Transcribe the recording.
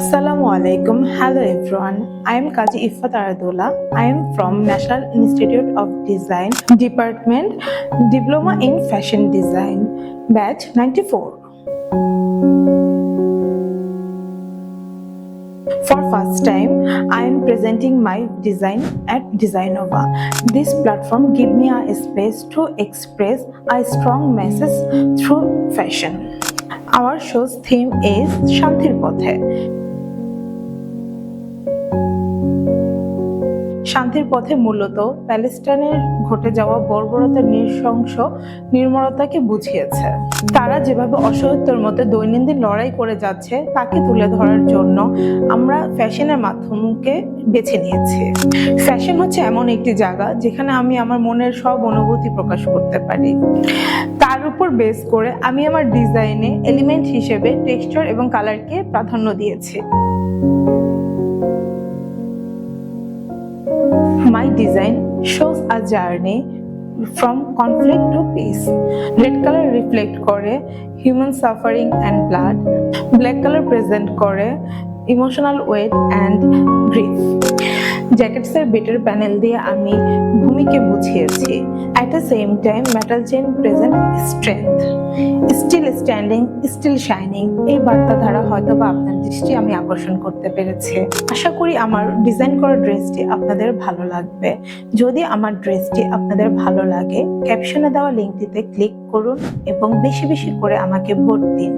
Assalamu alaikum. Hello everyone. I am Kaji Iffat Aradullah. I am from National Institute of Design Department, Diploma in Fashion Design, Batch 94. For first time, I am presenting my design at Designova. This platform gives me a space to express a strong message through fashion. Our show's theme is Shantir Pothe. শান্তির পথে মূলত প্যালেস্টাইনের ঘটে যাওয়া বর্বরতার নৃশংস নির্মমতাকে বুঝিয়েছে। তারা যেভাবে অসহায়ত্বের মধ্যে দৈনন্দিন লড়াই করে যাচ্ছে তাকে তুলে ধরার জন্য আমরা ফ্যাশনের মাধ্যমকে বেছে নিয়েছি। ফ্যাশন হচ্ছে এমন একটি জায়গা যেখানে আমি আমার মনের সব অনুভূতি প্রকাশ করতে পারি। তার উপর বেস করে আমি আমার ডিজাইনে এলিমেন্ট হিসেবে টেক্সচার এবং কালারকে প্রাধান্য দিয়েছি। My design shows a journey from conflict to peace. Red color reflect করে human suffering and blood. Black color present করে emotional weight and grief. জ্যাকেটসের বেটার প্যানেল দিয়ে আমি ভূমিকে বুঝিয়েছি। At the same time, metal chain present strength. Still standing, still shining. এই বার্তা দ্বারা হয়তো বা আপনার দৃষ্টি আমি আকর্ষণ করতে পেরেছি। আশা করি আমার ডিজাইন করা ড্রেসটি আপনাদের ভালো লাগবে। যদি আমার ড্রেসটি আপনাদের ভালো লাগে, ক্যাপশনে দেওয়া লিঙ্কটিতে ক্লিক করুন এবং বেশি বেশি করে আমাকে ভোট দিন।